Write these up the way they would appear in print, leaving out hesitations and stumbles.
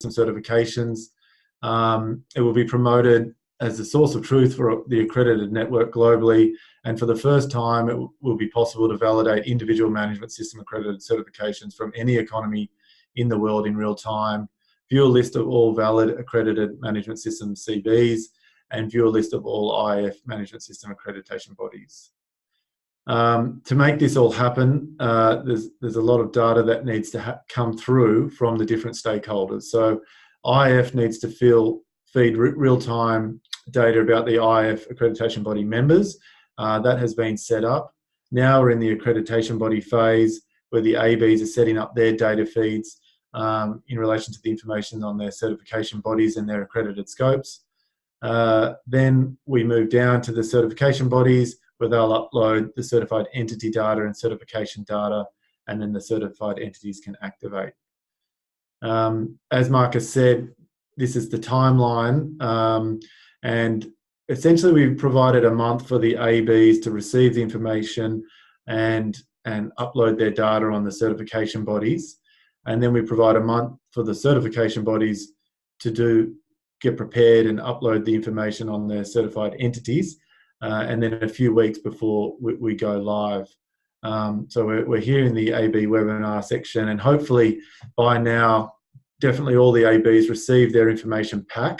certifications. It will be promoted as the source of truth for the accredited network globally, and for the first time it will be possible to validate individual management system accredited certifications from any economy in the world in real time, view a list of all valid accredited management system CBs, and view a list of all IIF management system accreditation bodies. To make this all happen, there's a lot of data that needs to come through from the different stakeholders. So IIF needs to feed real-time data about the IIF accreditation body members. That has been set up. Now we're in the accreditation body phase where the ABs are setting up their data feeds in relation to the information on their certification bodies and their accredited scopes. Then we move down to the certification bodies where they'll upload the certified entity data and certification data, and then the certified entities can activate. As Marcus said, this is the timeline, and essentially we've provided a month for the ABs to receive the information and upload their data on the certification bodies, and then we provide a month for the certification bodies to get prepared and upload the information on their certified entities, and then a few weeks before we go live. So we're here in the AB webinar section, and hopefully by now definitely all the ABs receive their information pack.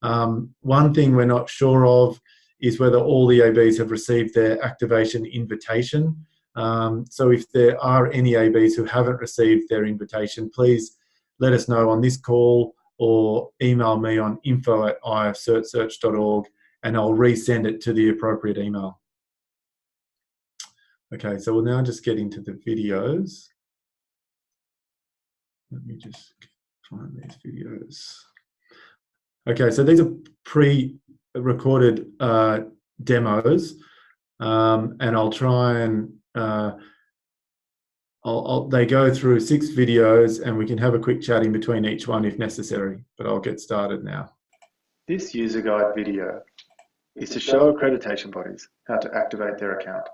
One thing we're not sure of is whether all the ABs have received their activation invitation. So if there are any ABs who haven't received their invitation, please let us know on this call or email me on info@ifcertsearch.org and I'll resend it to the appropriate email. Okay, so we'll now just get into the videos. Let me just find these videos. Okay, so these are pre-recorded demos, and I'll try and they go through 6 videos, and we can have a quick chat in between each one if necessary, but I'll get started now. This user guide video is to show accreditation bodies how to activate their account.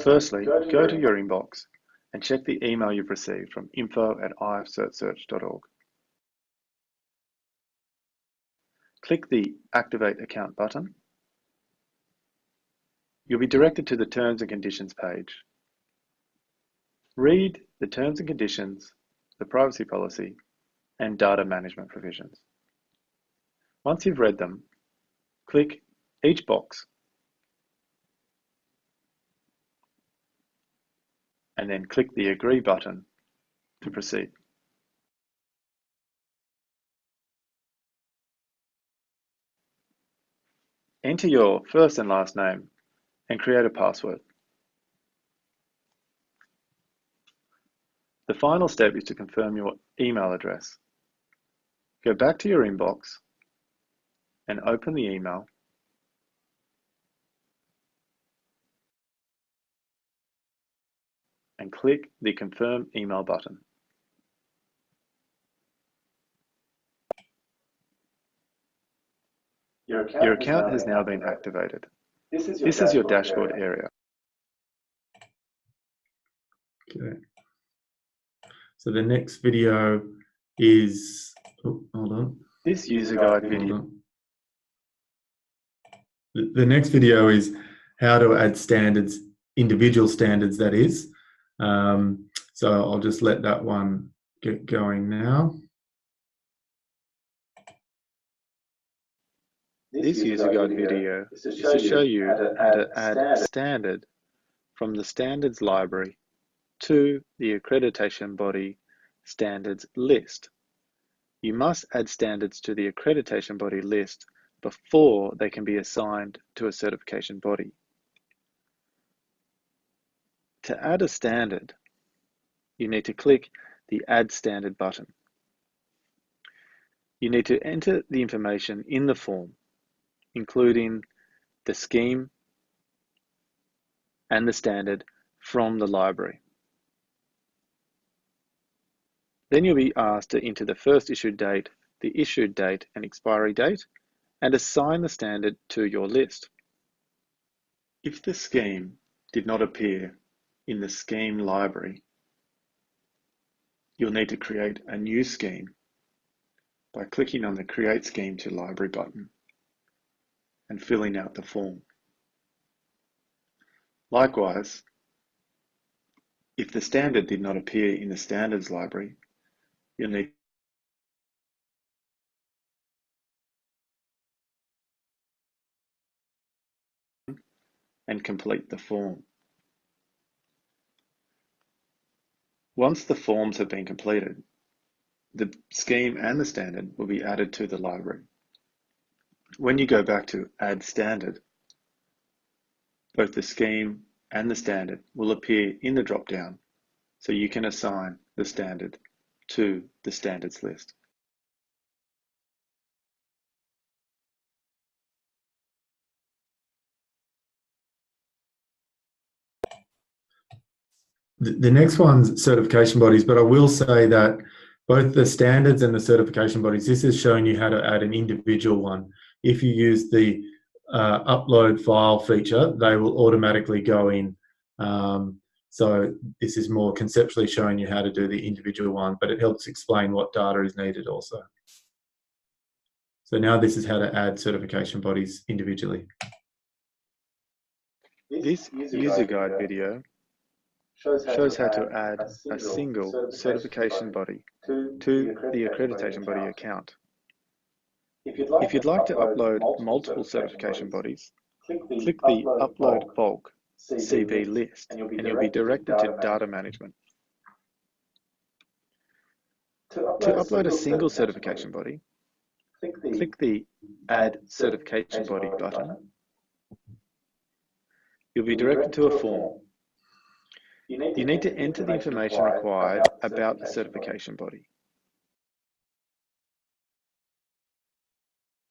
Firstly, go to your inbox and check the email you've received from info@ifcertsearch.org. Click the Activate Account button. You'll be directed to the Terms and Conditions page. Read the Terms and Conditions, the Privacy Policy, and Data Management Provisions. Once you've read them, click each box and then click the Agree button to proceed. Enter your first and last name and create a password. The final step is to confirm your email address. Go back to your inbox and open the email. And click the Confirm Email button. Your account has now been activated. This is your dashboard area. Okay. So the next video is, hold on. This user guide video. The next video is how to add standards, individual standards that is. So I'll just let that one get going now. This user guide video is to show you how to add standard from the standards library to the accreditation body standards list. You must add standards to the accreditation body list before they can be assigned to a certification body. To add a standard, you need to click the Add Standard button. You need to enter the information in the form, including the scheme and the standard from the library. Then you'll be asked to enter the first issued date, the issued date and expiry date, and assign the standard to your list. If the scheme did not appear in the scheme library, you'll need to create a new scheme by clicking on the Create Scheme to Library button and filling out the form. Likewise, if the standard did not appear in the Standards library, you'll need and complete the form. Once the forms have been completed, the scheme and the standard will be added to the library. When you go back to Add Standard, both the scheme and the standard will appear in the drop-down, so you can assign the standard to the standards list. The next one's certification bodies, but I will say that both the standards and the certification bodies, this is showing you how to add an individual one. If you use the upload file feature, they will automatically go in. So this is more conceptually showing you how to do the individual one, but it helps explain what data is needed also. So now this is how to add certification bodies individually. This user guide video shows how to add a single certification body to the accreditation body account. If you'd like to upload multiple certification bodies, click the Upload Bulk CB list and you'll be directed to Data Management. To upload a single certification body, click the Add Certification Body button. You'll be directed to a form. You need to enter the information required about the certification body,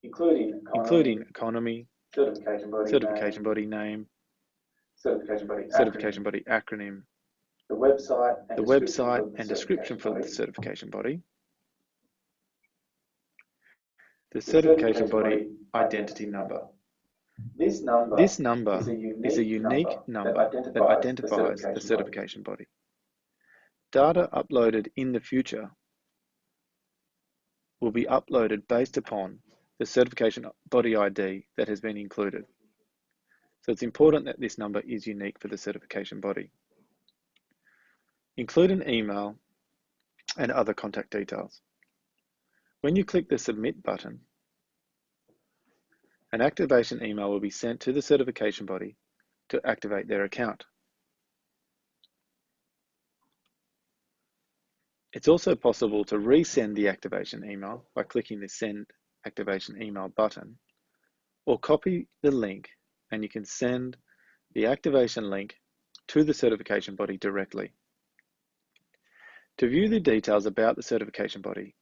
including economy, certification body name, certification body acronym, the website and description for the certification body, the certification body identity number. This number is a unique number that identifies the certification body. Data uploaded in the future will be uploaded based upon the certification body ID that has been included. So it's important that this number is unique for the certification body. Include an email and other contact details. When you click the Submit button, an activation email will be sent to the certification body to activate their account. It's also possible to resend the activation email by clicking the Send Activation Email button, or copy the link and you can send the activation link to the certification body directly. To view the details about the certification body,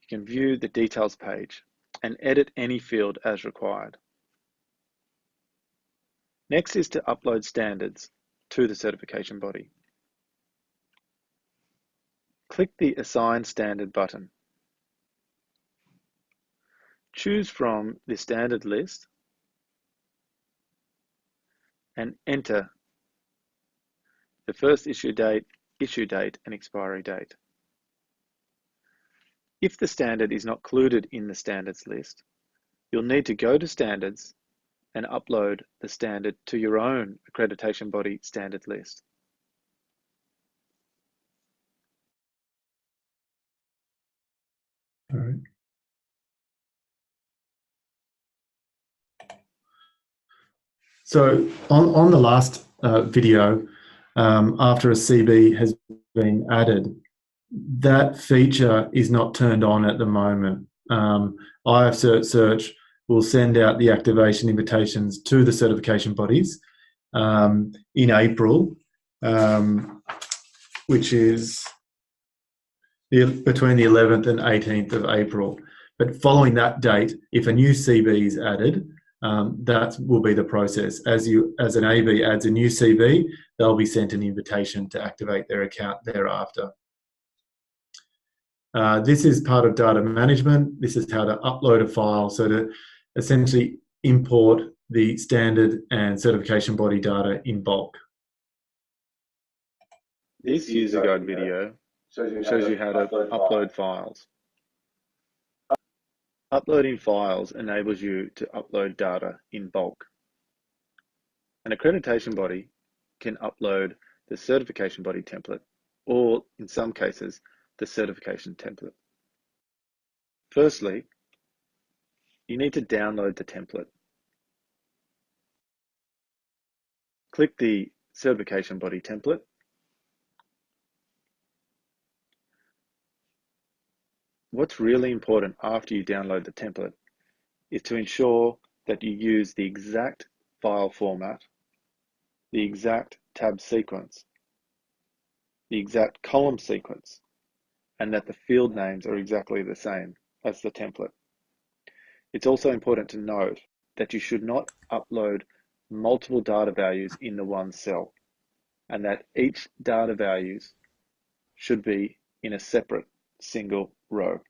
you can view the details page and edit any field as required. Next is to upload standards to the certification body. Click the Assign Standard button. Choose from the standard list and enter the first issue date, and expiry date. If the standard is not included in the standards list, you'll need to go to Standards and upload the standard to your own accreditation body standard list. All right. So on the last video, after a CB has been added, that feature is not turned on at the moment. IF Search will send out the activation invitations to the certification bodies in April, which is between the 11th and 18th of April. But following that date, if a new CB is added, that will be the process. As an AB adds a new CB, they'll be sent an invitation to activate their account thereafter. This is part of data management. This is how to upload a file, so to essentially import the standard and certification body data in bulk. This user guide video shows you how to upload files. Uploading files enables you to upload data in bulk. An accreditation body can upload the certification body template, or in some cases, the certification template. Firstly, you need to download the template. Click the certification body template. What's really important after you download the template is to ensure that you use the exact file format, the exact tab sequence, the exact column sequence, and that the field names are exactly the same as the template. It's also important to note that you should not upload multiple data values in the one cell, and that each data values should be in a separate single row.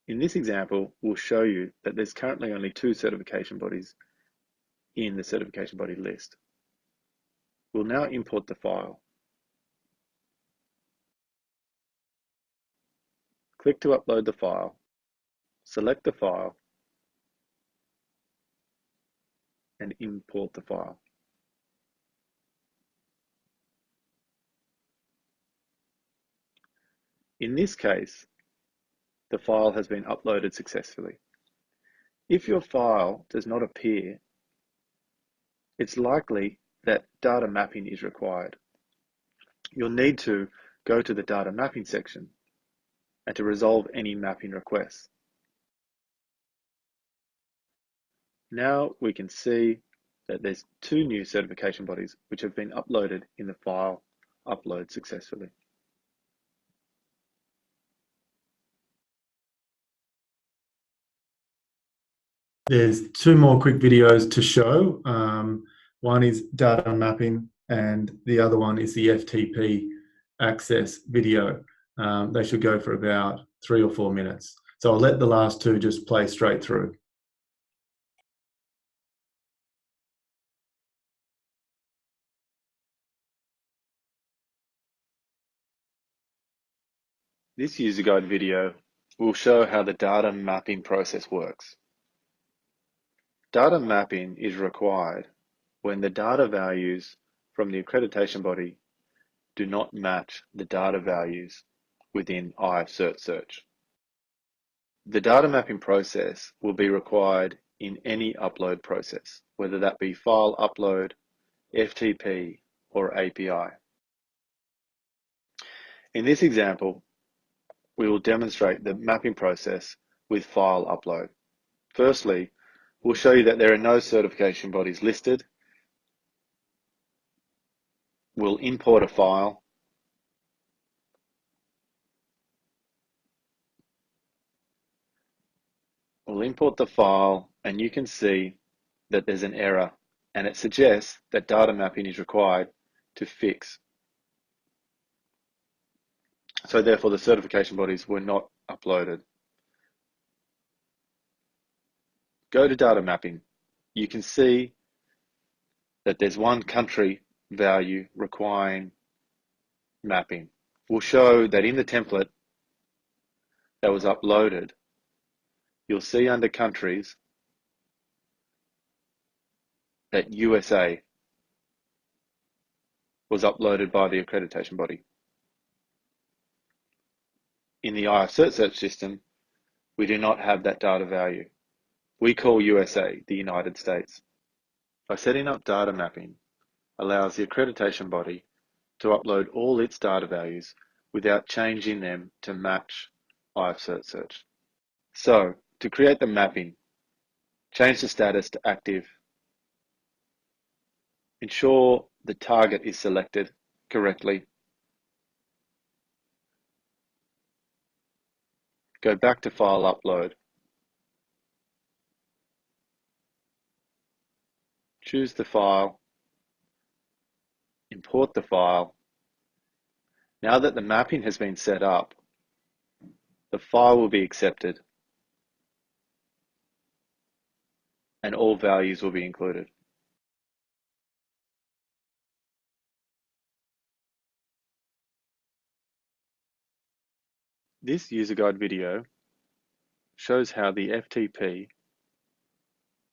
In this example, we'll show you that there's currently only 2 certification bodies in the certification body list. We'll now import the file. Click to upload the file, select the file, and import the file. In this case, the file has been uploaded successfully. If your file does not appear, it's likely that data mapping is required. You'll need to go to the data mapping section and to resolve any mapping requests. Now we can see that there's 2 new certification bodies which have been uploaded in the file upload successfully. There's 2 more quick videos to show. One is data mapping and the other one is the FTP access video. They should go for about 3 or 4 minutes. So I'll let the last 2 just play straight through. This user guide video will show how the data mapping process works. Data mapping is required when the data values from the accreditation body do not match the data values within IFCert Search. The data mapping process will be required in any upload process, whether that be file upload, FTP, or API. In this example, we will demonstrate the mapping process with file upload. Firstly, we'll show you that there are no certification bodies listed. We'll import a file. We'll import the file and you can see that there's an error and it suggests that data mapping is required to fix. So therefore the certification bodies were not uploaded. Go to data mapping. You can see that there's one country value requiring mapping. We'll show that in the template that was uploaded, you'll see under countries that USA was uploaded by the accreditation body. In the IFCert search system, we do not have that data value. We call USA the United States. By setting up data mapping allows the accreditation body to upload all its data values without changing them to match IFCert search. So, to create the mapping, change the status to active. Ensure the target is selected correctly. Go back to file upload. Choose the file. Import the file. Now that the mapping has been set up, the file will be accepted and all values will be included. This user guide video shows how the FTP,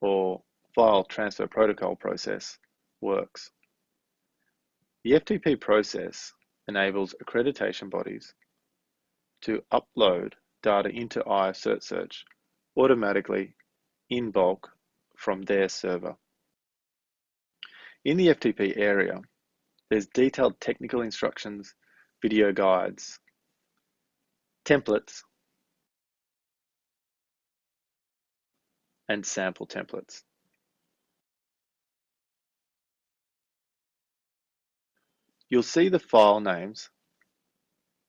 or File Transfer Protocol process, works. The FTP process enables accreditation bodies to upload data into IF Cert Search automatically in bulk from their server. In the FTP area, there's detailed technical instructions, video guides, templates, and sample templates. You'll see the file names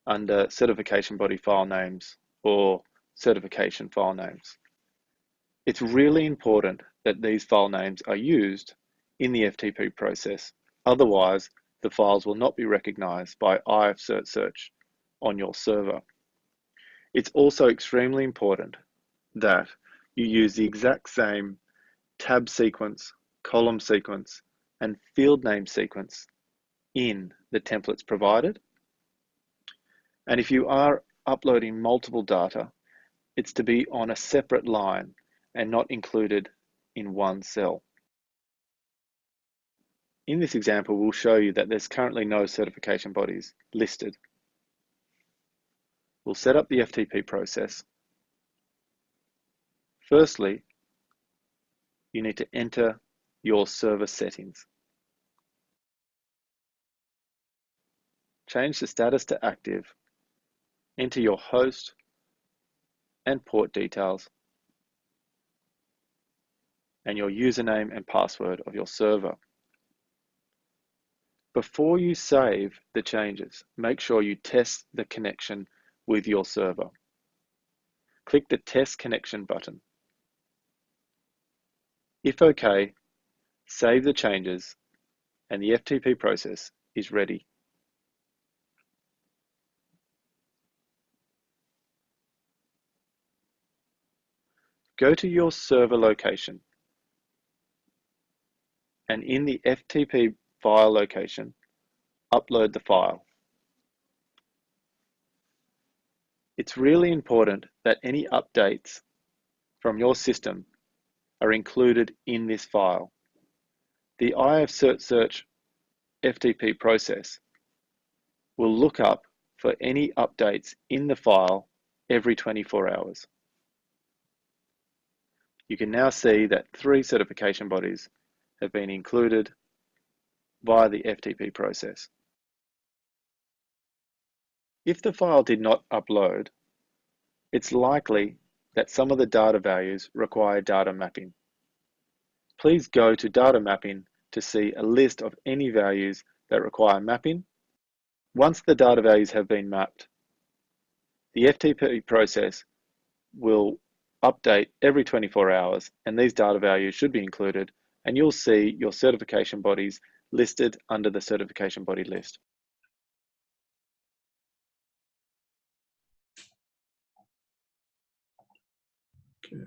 under certification body file names or certification file names. It's really important that these file names are used in the FTP process. Otherwise, the files will not be recognized by IF Cert Search on your server. It's also extremely important that you use the exact same tab sequence, column sequence, and field name sequence in the templates provided. And if you are uploading multiple data, it's to be on a separate line and not included in one cell. In this example, we'll show you that there's currently no certification bodies listed. We'll set up the FTP process. Firstly, you need to enter your server settings. Change the status to active, enter your host and port details, and your username and password of your server. Before you save the changes, make sure you test the connection with your server. Click the Test Connection button. If okay, save the changes and the FTP process is ready. Go to your server location and in the FTP file location, upload the file. It's really important that any updates from your system are included in this file. The IF Cert Search FTP process will look up for any updates in the file every 24 hours. You can now see that 3 certification bodies have been included via the FTP process. If the file did not upload, it's likely that some of the data values require data mapping. Please go to data mapping to see a list of any values that require mapping. Once the data values have been mapped, the FTP process will update every 24 hours and these data values should be included, and you'll see your certification bodies listed under the certification body list. Okay.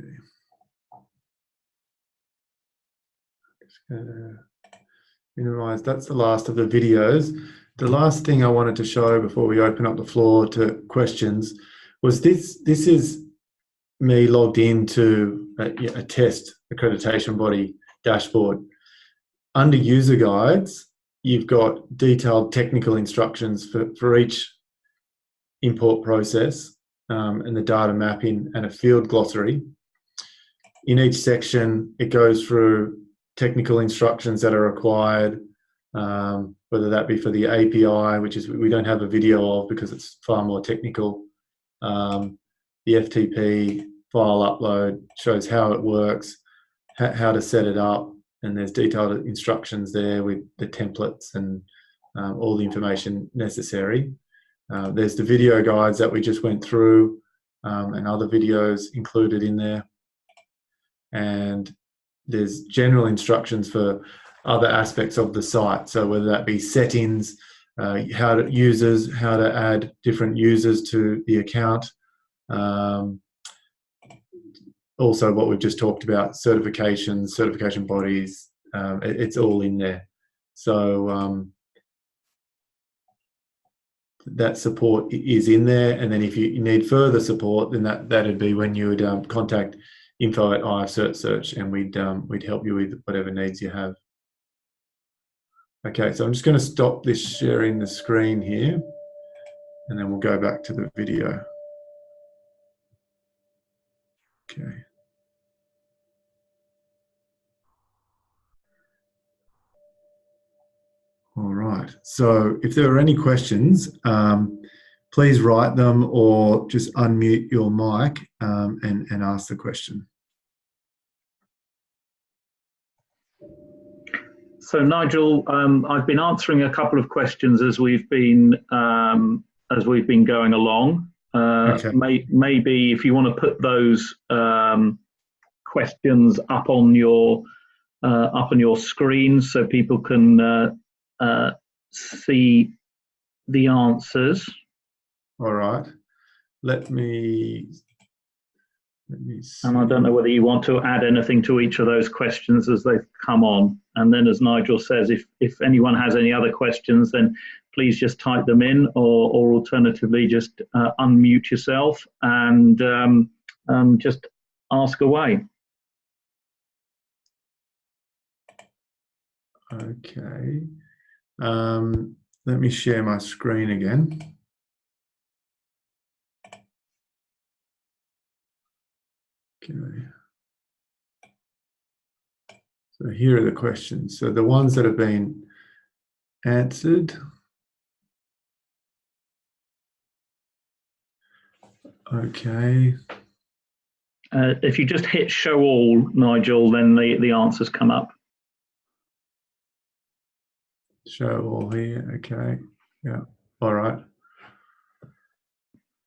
Minimize, that's the last of the videos. The last thing I wanted to show before we open up the floor to questions was this is me logged into a test accreditation body dashboard. Under user guides, you've got detailed technical instructions for each import process and the data mapping and a field glossary. In each section, it goes through technical instructions that are required, whether that be for the API, which is we don't have a video of because it's far more technical. The FTP file upload shows how it works, how to set it up, and there's detailed instructions there with the templates and all the information necessary. There's the video guides that we just went through and other videos included in there. And there's general instructions for other aspects of the site. So whether that be settings, how to add different users to the account. Also what we've just talked about, certifications, certification bodies, it's all in there. So that support is in there. And then if you need further support, then that'd be when you would contact info@ifcertsearch, and we'd help you with whatever needs you have. Okay, so I'm just going to stop this sharing the screen here, and then we'll go back to the video. Okay. All right, so if there are any questions, please write them or just unmute your mic and ask the question. So Nigel, I've been answering a couple of questions as we've been going along. Okay. Maybe if you want to put those questions up on your screen so people can see the answers. All right. Let me see. And I don't know whether you want to add anything to each of those questions as they come on. And then, as Nigel says, if anyone has any other questions, then please just type them in, or alternatively just unmute yourself and just ask away. Okay. Let me share my screen again. Okay. So here are the questions. So the ones that have been answered. Okay. If you just hit show all, Nigel, then the answers come up. Show all here. Okay. Yeah. All right.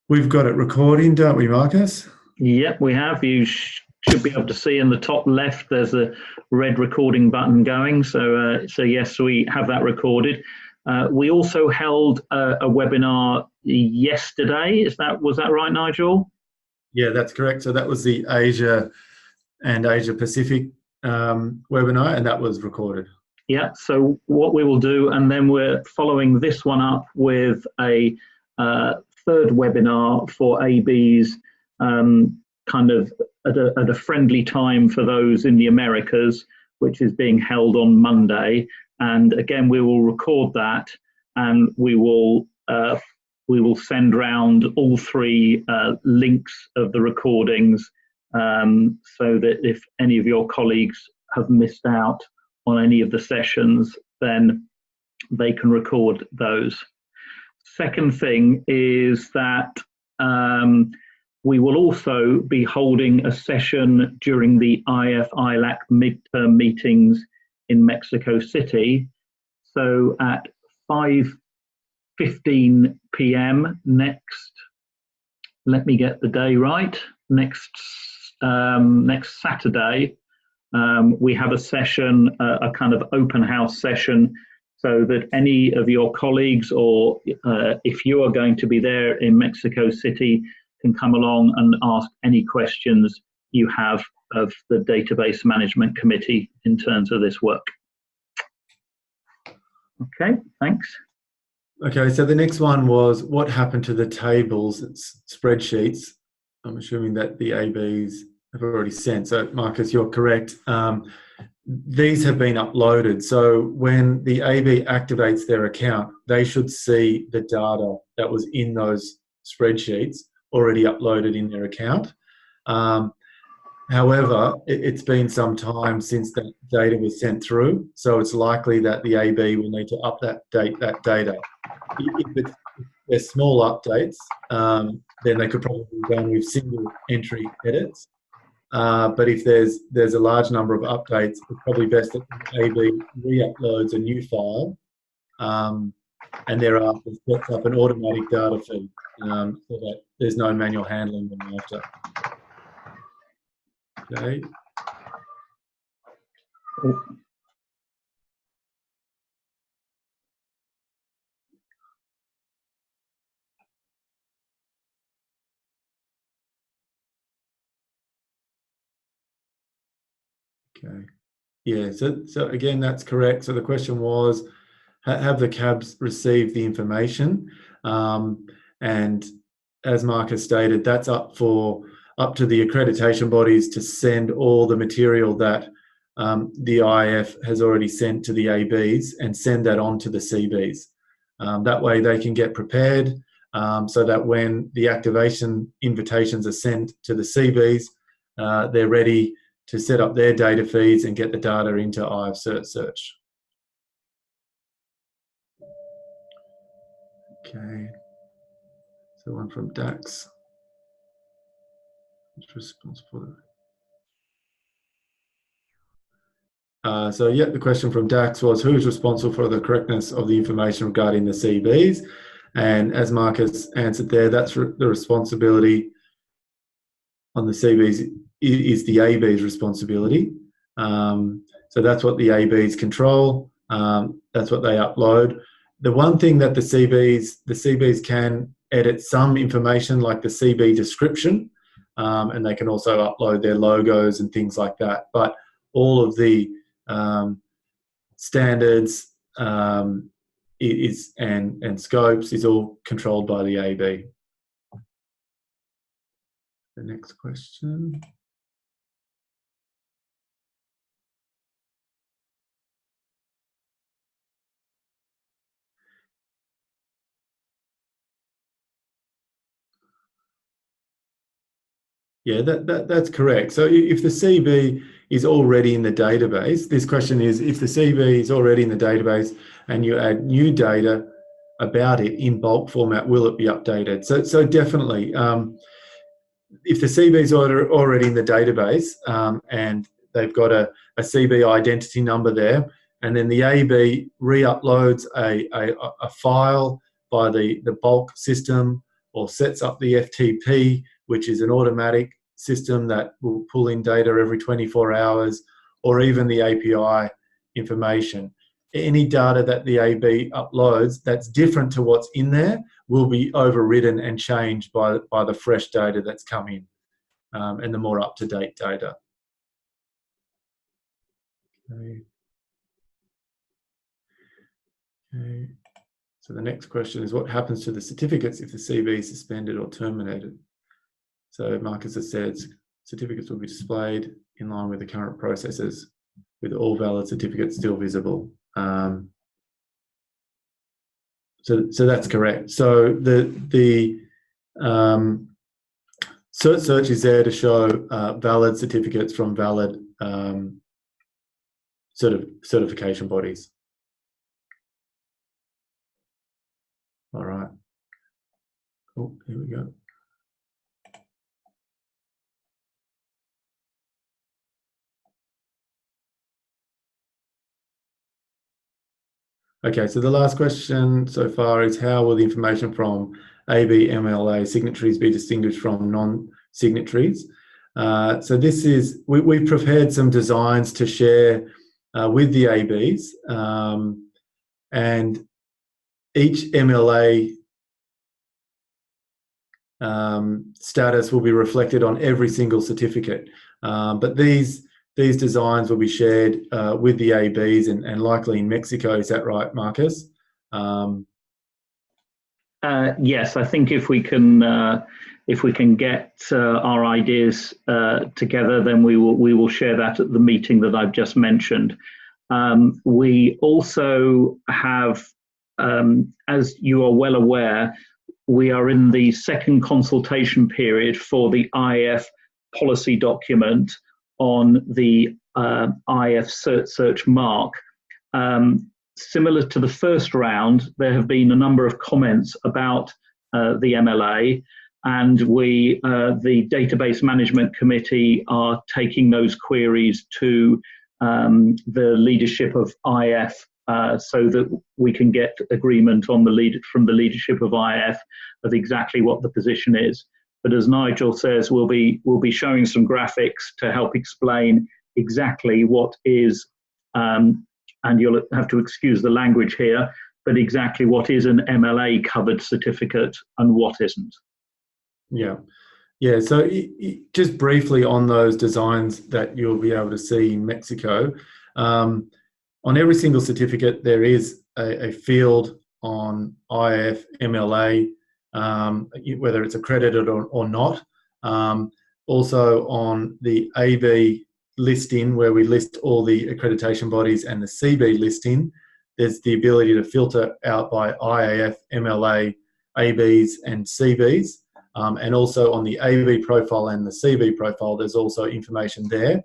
We've got it recording, don't we, Marcus? Yep, we have. You should be able to see in the top left there's a red recording button going. So yes, we have that recorded. We also held a webinar yesterday. Was that right, Nigel? Yeah, that's correct. So that was the Asia and Asia Pacific webinar, and that was recorded. Yeah, so what we will do, and then we're following this one up with a third webinar for ABs, kind of at a friendly time for those in the Americas, which is being held on Monday. And again, we will record that, and we will send round all three links of the recordings, so that if any of your colleagues have missed out on any of the sessions, then they can record those. Second thing is that we will also be holding a session during the IF-ILAC midterm meetings in Mexico City. So at 5:15 p.m. next, let me get the day right, next Saturday, we have a session, a kind of open house session, so that any of your colleagues, or if you are going to be there in Mexico City, can come along and ask any questions you have of the Database Management Committee in terms of this work. Okay, thanks. Okay, so the next one was what happened to the tables and spreadsheets. I'm assuming that the ABs have already sent. So Marcus, you're correct. These have been uploaded. So when the AB activates their account, they should see the data that was in those spreadsheets already uploaded in their account. However, it's been some time since that data was sent through, so it's likely that the AB will need to update that data. If they're small updates, then they could probably be done with single entry edits. But if there's a large number of updates, it's probably best that the AB re-uploads a new file, and thereafter sets up an automatic data feed, so that there's no manual handling thereafter. Okay. Okay. Yeah, so again, that's correct. So the question was, have the cabs received the information? And as Mark has stated, that's up to the accreditation bodies to send all the material that the IF has already sent to the ABs and send that on to the CBs. That way they can get prepared so that when the activation invitations are sent to the CBs, they're ready to set up their data feeds and get the data into IF Cert Search. Okay, so one from Dax. Who's responsible? So yeah, the question from Dax was, who's responsible for the correctness of the information regarding the CBs? And as Marcus answered there, that's the responsibility on the CBs is the AB's responsibility. So that's what the ABs control. That's what they upload. The one thing that the CBs can edit some information, like the CB description, and they can also upload their logos and things like that. But all of the standards and scopes is all controlled by the AB. The next question. Yeah, that's correct. So if the CB is already in the database, this question is, if the CB is already in the database and you add new data about it in bulk format, will it be updated? So definitely, if the CB is already in the database and they've got a CB identity number there, and then the AB re-uploads a file by the bulk system or sets up the FTP, which is an automatic system that will pull in data every 24 hours, or even the API information. Any data that the AB uploads that's different to what's in there will be overridden and changed by the fresh data that's come in and the more up-to-date data. Okay. So the next question is, what happens to the certificates if the CB is suspended or terminated? So Marcus has said certificates will be displayed in line with the current processes, with all valid certificates still visible. So that's correct. So the Cert Search is there to show valid certificates from valid certification bodies. All right. Oh, here we go. Okay, so the last question so far is, how will the information from AB MLA signatories be distinguished from non-signatories? So this is, we've prepared some designs to share with the ABs, and each MLA status will be reflected on every single certificate. But these designs will be shared with the ABs and likely in Mexico. Is that right, Marcus? Yes, I think if we can get our ideas together, then we will share that at the meeting that I've just mentioned. We also have, as you are well aware, we are in the second consultation period for the IF policy document on the IF Cert Search mark. Similar to the first round, there have been a number of comments about the MLA, and we, the Database Management Committee, are taking those queries to the leadership of IF so that we can get agreement on from the leadership of IF of exactly what the position is. But as Nigel says, we'll be showing some graphics to help explain exactly what is, and you'll have to excuse the language here, but exactly what is an MLA covered certificate and what isn't. Yeah. So just briefly on those designs that you'll be able to see in Mexico, on every single certificate there is a field on IFMLA, whether it's accredited or not. Also on the AB listing, where we list all the accreditation bodies, and the CB listing, there's the ability to filter out by IAF, MLA, ABs and CBs. And also on the AB profile and the CB profile, there's also information there.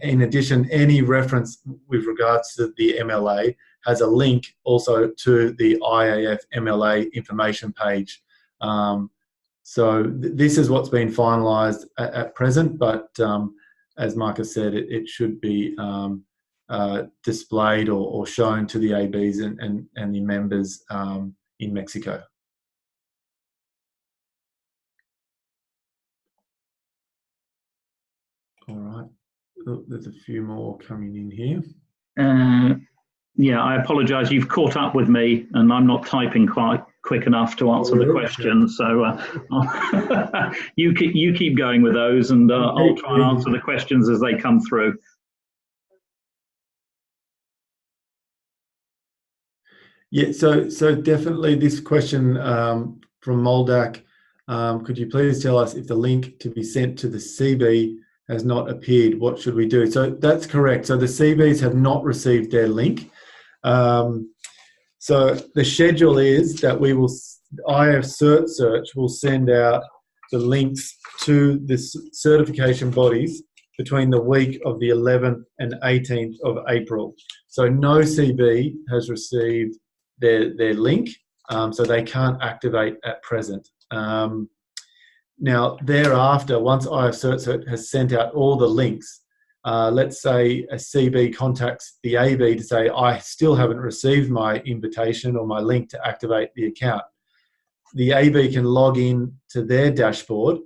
In addition, any reference with regards to the MLA has a link also to the IAF MLA information page. So this is what's been finalised at present, but as Marcus said, it should be displayed or shown to the ABs and the members in Mexico. All right. Oh, there's a few more coming in here. Yeah, I apologise. You've caught up with me, and I'm not typing quite quick enough to answer the questions. So you keep going with those, and I'll try and answer the questions as they come through. Yeah. So definitely this question from Moldak. Could you please tell us if the link to be sent to the CB has not appeared? What should we do? So that's correct. So the CBs have not received their link. So the schedule is that we will, IF Cert Search will send out the links to the certification bodies between the week of the 11th and 18th of April. So no CB has received their link, so they can't activate at present. Now, thereafter, once IF Cert Search has sent out all the links, let's say a CB contacts the AB to say, I still haven't received my invitation or my link to activate the account. The AB can log in to their dashboard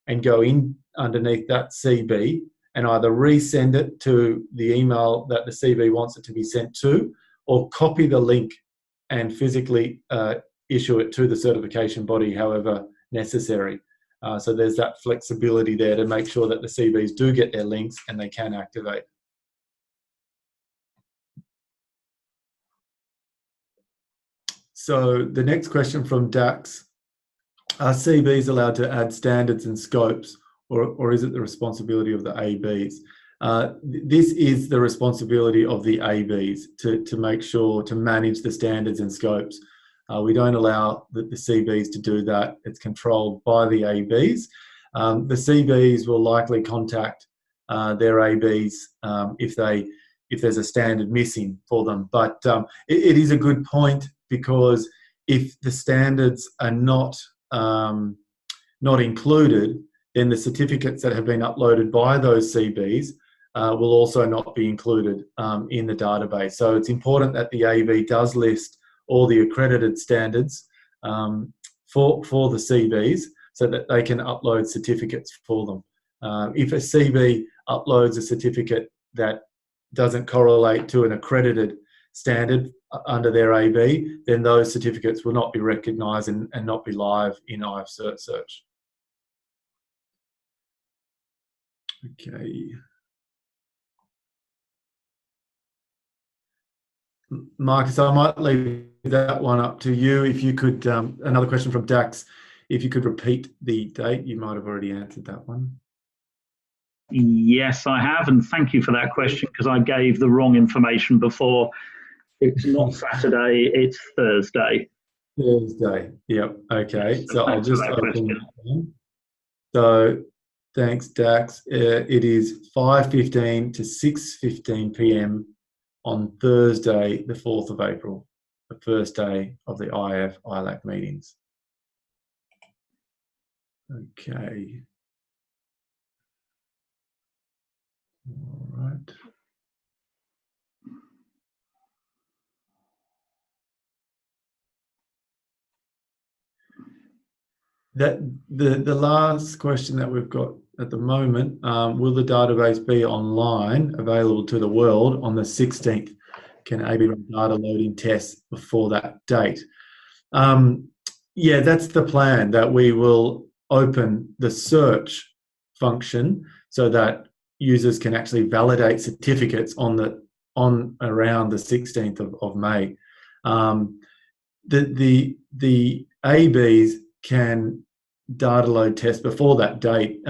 and go in underneath that CB and either resend it to the email that the CB wants it to be sent to, or copy the link and physically issue it to the certification body, however necessary. So there's that flexibility there to make sure that the CBs do get their links and they can activate. So the next question from Dax, are CBs allowed to add standards and scopes, or is it the responsibility of the ABs? This is the responsibility of the ABs to make sure to manage the standards and scopes. We don't allow the CBs to do that. It's controlled by the ABs. The CBs will likely contact their ABs if there's a standard missing for them. But it is a good point, because if the standards are not included, then the certificates that have been uploaded by those CBs will also not be included in the database. So it's important that the AB does list all the accredited standards for the CBs, so that they can upload certificates for them. If a CB uploads a certificate that doesn't correlate to an accredited standard under their AB, then those certificates will not be recognised and not be live in IF Cert Search. Okay. Marcus, I might leave that one up to you. If you could, another question from Dax, if you could repeat the date. You might have already answered that one. Yes, I have, and thank you for that question, because I gave the wrong information before. It's not Saturday, it's Thursday. Thursday, yep, okay. So I'll just open that one. So thanks, Dax. It is 5:15 to 6:15 p.m. on Thursday, the 4th of April, the first day of the IF ILAC meetings. Okay. All right. The last question that we've got at the moment, will the database be online, available to the world on the 16th? Can AB run data loading tests before that date? Yeah, that's the plan, that we will open the search function so that users can actually validate certificates on around the 16th of May. the ABs can data load test before that date.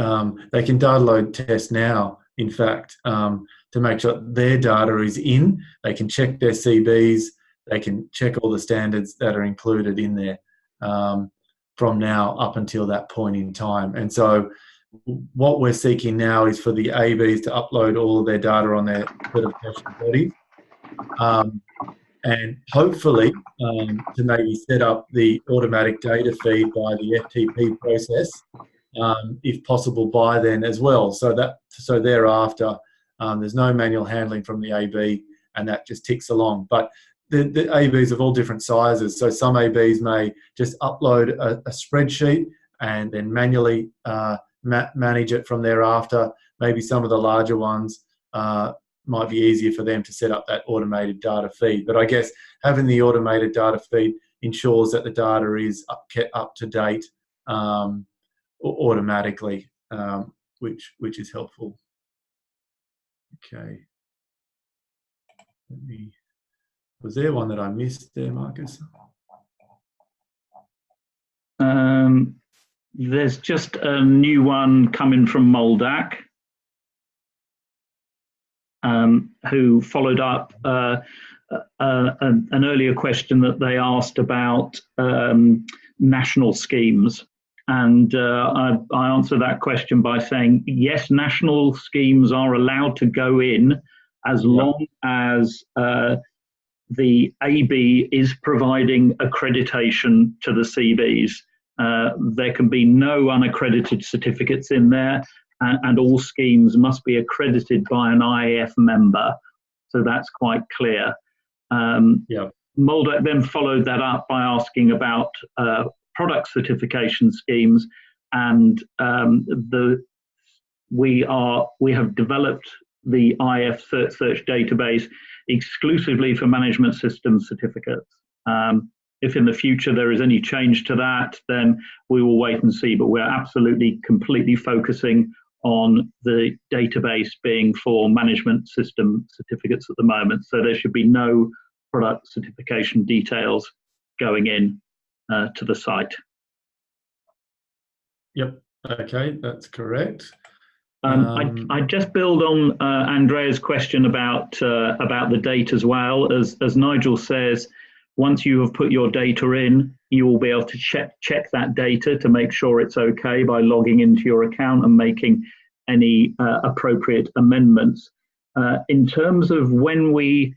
They can data load test now, in fact, to make sure their data is in. They can check their CBs. They can check all the standards that are included in there from now up until that point in time. And so what we're seeking now is for the ABs to upload all of their data on their certification bodies, and hopefully to maybe set up the automatic data feed by the FTP process, if possible by then as well. So thereafter, there's no manual handling from the AB, and that just ticks along. But the ABs of all different sizes. So some ABs may just upload a spreadsheet and then manually manage it from thereafter. Maybe some of the larger ones might be easier for them to set up that automated data feed. But I guess having the automated data feed ensures that the data is kept up to date automatically, which is helpful. Okay. Was there one that I missed there, Marcus? There's just a new one coming from Moldak, who followed up an earlier question that they asked about national schemes. And I answered that question by saying, yes, national schemes are allowed to go in as long as the AB is providing accreditation to the CBs. There can be no unaccredited certificates in there, and all schemes must be accredited by an IAF member. So that's quite clear. Moldak then followed that up by asking about product certification schemes, and we have developed the IAF Search database exclusively for management system certificates. If in the future there is any change to that, then we will wait and see, but we're absolutely completely focusing on the database being for management system certificates at the moment. So there should be no product certification details going in to the site. Yep, okay, that's correct. I just build on Andrea's question about the date as well. As Nigel says, once you have put your data in, you will be able to check that data to make sure it's okay by logging into your account and making any appropriate amendments. In terms of when we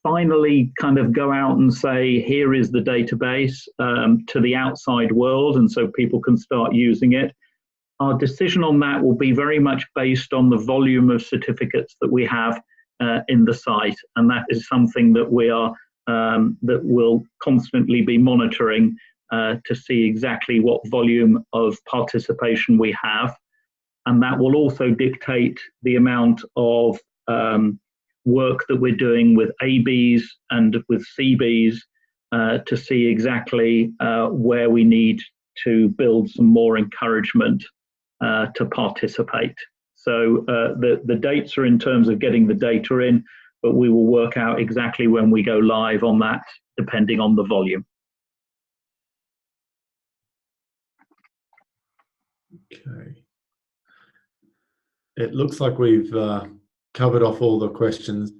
finally kind of go out and say, here is the database to the outside world, and so people can start using it, our decision on that will be very much based on the volume of certificates that we have in the site, and that is something that we are that will constantly be monitoring to see exactly what volume of participation we have, and that will also dictate the amount of work that we're doing with ABs and with CBs to see exactly where we need to build some more encouragement to participate. So the dates are in terms of getting the data in, but we will work out exactly when we go live on that, depending on the volume. Okay. It looks like we've covered off all the questions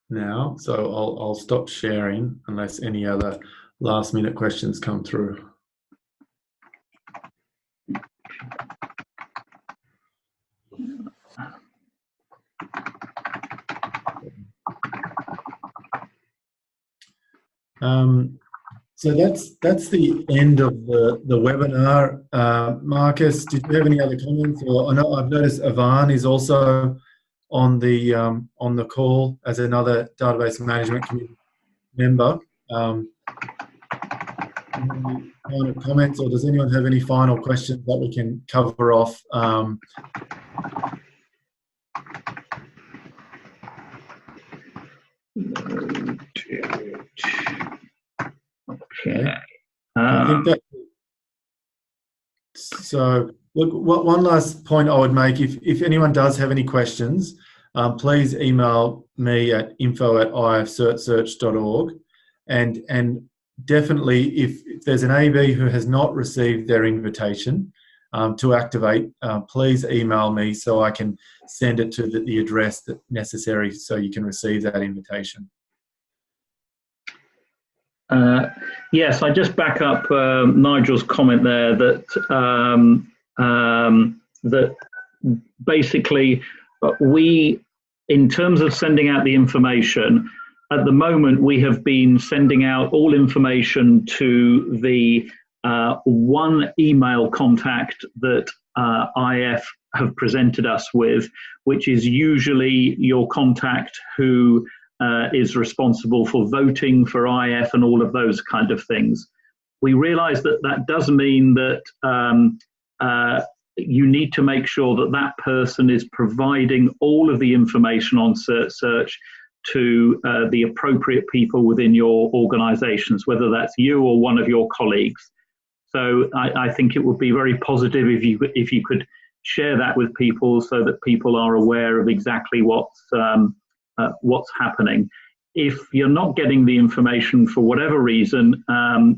now, so I'll stop sharing unless any other last-minute questions come through. So that's the end of the webinar. Marcus, did you have any other comments? Or I know I've noticed Ivan is also on the call as another database management committee member. Any final comments, or does anyone have any final questions that we can cover off? Okay. I think that. So, look, one last point I would make: if anyone does have any questions, please email me at info@ifcertsearch.org, and definitely, if there's an AB who has not received their invitation to activate, please email me so I can send it to the address that necessary so you can receive that invitation. Yes, I just back up Nigel's comment there that that basically we, in terms of sending out the information, at the moment we have been sending out all information to the one email contact that IF have presented us with, which is usually your contact who is responsible for voting for IF and all of those kind of things. We realise that that does mean that you need to make sure that that person is providing all of the information on Search to the appropriate people within your organisations, whether that's you or one of your colleagues. So I think it would be very positive if you could share that with people so that people are aware of exactly what's happening. If you're not getting the information for whatever reason,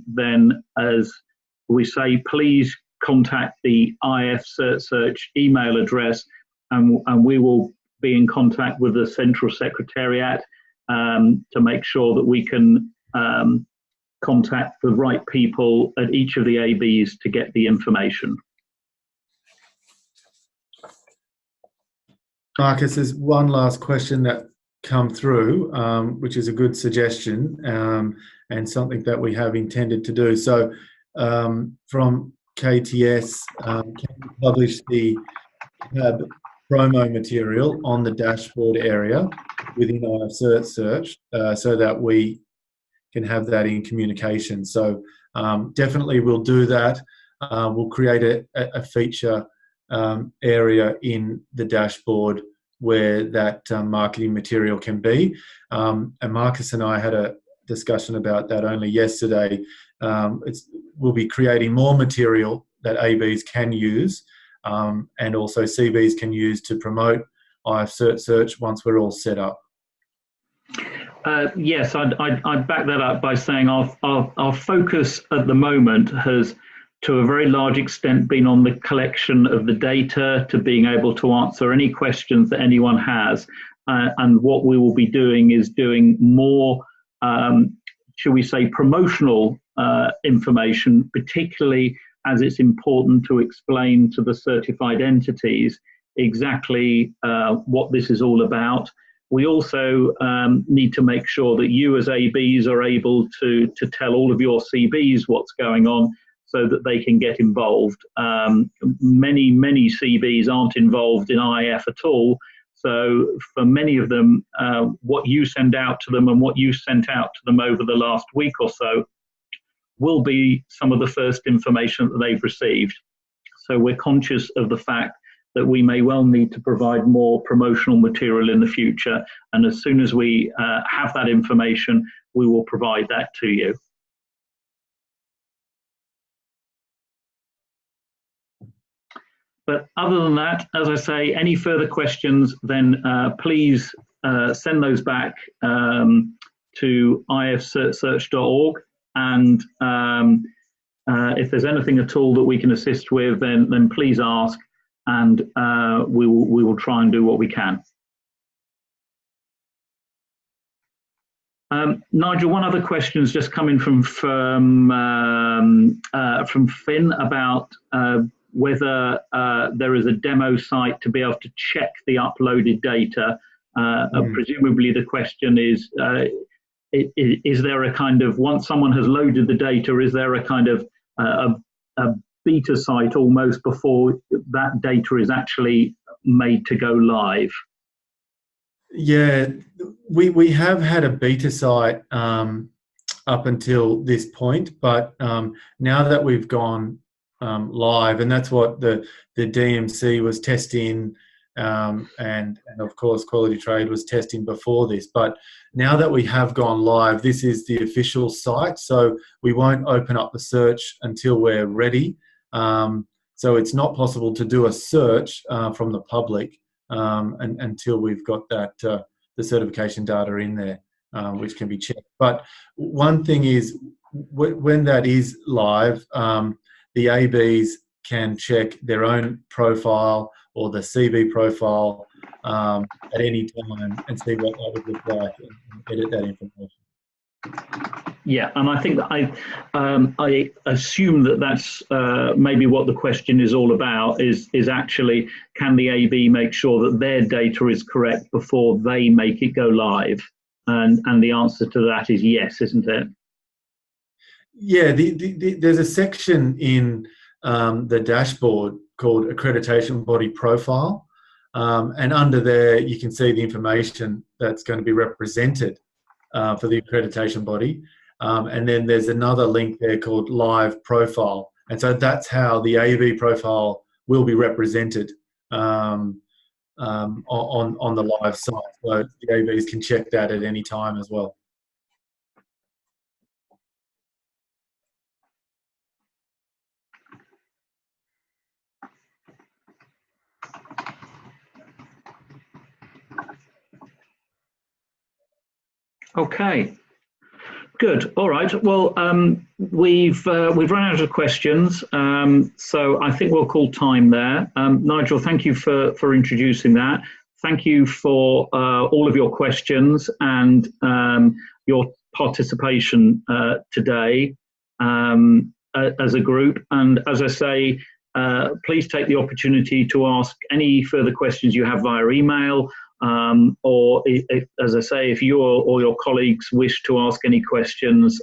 then as we say, please contact the IF Search email address, and we will be in contact with the Central Secretariat to make sure that we can contact the right people at each of the ABs to get the information. Marcus, there's one last question that come through, which is a good suggestion and something that we have intended to do. So from KTS, can you publish the promo material on the dashboard area within our Search so that we can have that in communication? So definitely we'll do that. We'll create a feature area in the dashboard where that marketing material can be. And Marcus and I had a discussion about that only yesterday. We'll be creating more material that ABs can use and also CBs can use to promote IF Search once we're all set up. Yes, I'd back that up by saying our focus at the moment has, to a very large extent, been on the collection of the data, to being able to answer any questions that anyone has. And what we will be doing is doing more, shall we say, promotional information, particularly as it's important to explain to the certified entities exactly what this is all about. We also need to make sure that you as ABs are able to tell all of your CBs what's going on so that they can get involved. Many CBs aren't involved in IF at all. So for many of them, what you send out to them and what you sent out to them over the last week or so will be some of the first information that they've received. So we're conscious of the fact that we may well need to provide more promotional material in the future. And as soon as we have that information, we will provide that to you. But other than that, as I say, any further questions, then please send those back to ifsearch.org. And if there's anything at all that we can assist with, then please ask, and we will try and do what we can. Nigel, one other question is just coming from Finn about whether there is a demo site to be able to check the uploaded data. Presumably the question is there a kind of, once someone has loaded the data, is there a kind of a beta site almost before that data is actually made to go live? Yeah, we have had a beta site up until this point, but now that we've gone live, and that's what the DMC was testing, and of course Quality Trade was testing before this. But now that we have gone live, this is the official site, so we won't open up the search until we're ready. So it's not possible to do a search from the public until we've got that the certification data in there, which can be checked. But one thing is, when that is live, the ABs can check their own profile or the CB profile at any time and see what that would look like and edit that information. Yeah, and I think that I assume that that's maybe what the question is all about, is actually, can the AB make sure that their data is correct before they make it go live? And the answer to that is yes, isn't it? Yeah, there's a section in the dashboard called Accreditation Body Profile, and under there you can see the information that's going to be represented for the accreditation body. And then there's another link there called Live Profile. And so that's how the AB profile will be represented on the live site. So the ABs can check that at any time as well. Okay. Good. All right. Well, we've run out of questions, so I think we'll call time there. Nigel, thank you for introducing that. Thank you for all of your questions and your participation today as a group. And as I say, please take the opportunity to ask any further questions you have via email. Or if, as I say, if you or your colleagues wish to ask any questions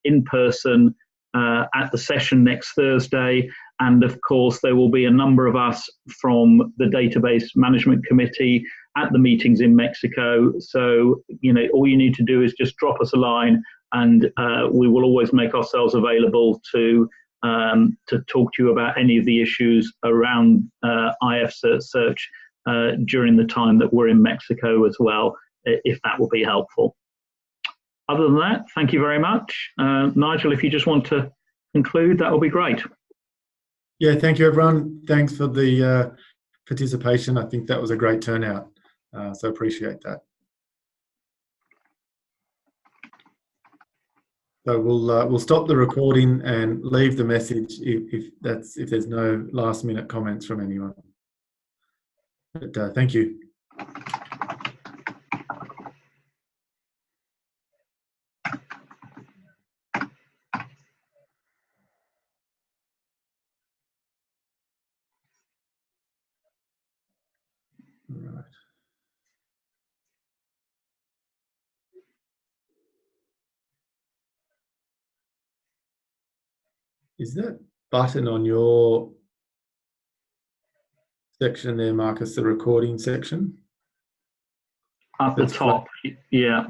in person at the session next Thursday, and of course there will be a number of us from the Database Management Committee at the meetings in Mexico. So, you know, all you need to do is just drop us a line, and we will always make ourselves available to talk to you about any of the issues around IF search during the time that we're in Mexico as well, if that will be helpful. Other than that, thank you very much. Nigel, if you just want to conclude, that will be great. Yeah, thank you, everyone. Thanks for the participation. I think that was a great turnout, so appreciate that. So we'll stop the recording and leave the message if there's no last minute comments from anyone. But thank you. Right. Is that button on your section there, Marcus, the recording section? At the top, yeah.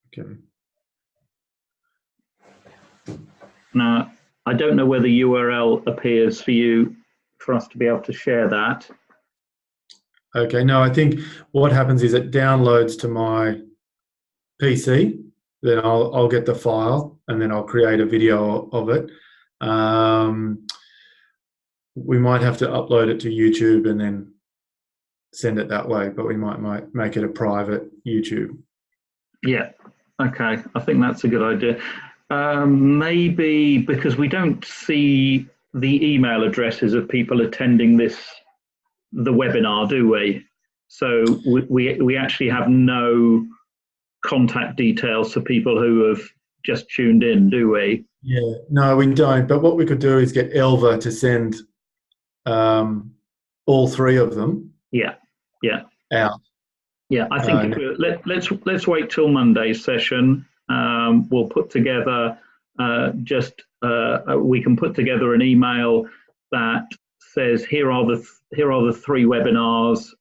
Okay. Now, I don't know whether URL appears for you for us to be able to share that. Okay, no, I think what happens is it downloads to my PC, then I'll get the file and then I'll create a video of it. We might have to upload it to YouTube and then send it that way, but we might make it a private YouTube. Yeah, okay, I think that's a good idea. Maybe because we don't see the email addresses of people attending the webinar, do we? So we actually have no contact details for people who have just tuned in, do we? Yeah, no, we don't. But what we could do is get Elva to send all three of them. Yeah, yeah, out. Yeah, I think let's wait till Monday's session. We'll put together we can put together an email that says here are the three webinars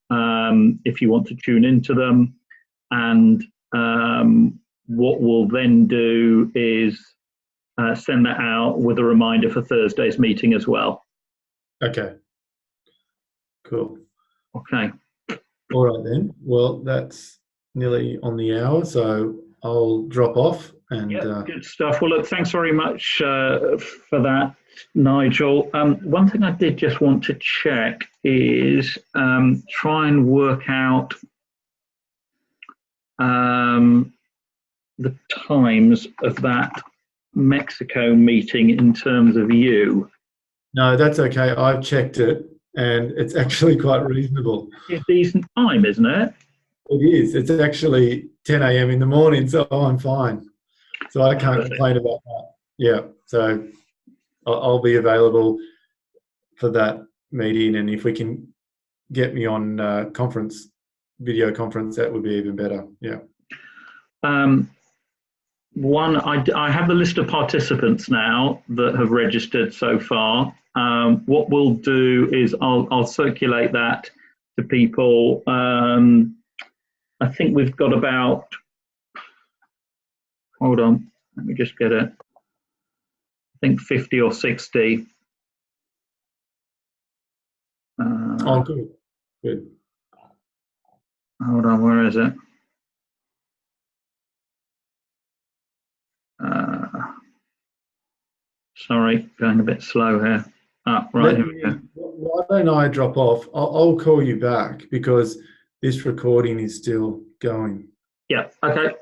if you want to tune into them, and what we'll then do is send that out with a reminder for Thursday's meeting as well. Okay. Cool. Okay. All right then. Well, that's nearly on the hour, so I'll drop off. And good stuff. Well, look, thanks very much for that, Nigel. One thing I did just want to check is try and work out the times of that Mexico meeting in terms of you? No, that's okay. I've checked it, and it's actually quite reasonable. It's a decent time, isn't it? It is. It's actually 10 a.m. in the morning, so I'm fine. So I can't complain about that. Yeah. So I'll be available for that meeting, and if we can get me on video conference, that would be even better. Yeah. I have the list of participants now that have registered so far. What we'll do is I'll circulate that to people. I think we've got about, hold on, let me just get it. I think 50 or 60. Oh, good. Good. Hold on, where is it? Sorry, going a bit slow here. Right, here we go. Why don't I drop off? I'll call you back because this recording is still going. Yeah, okay.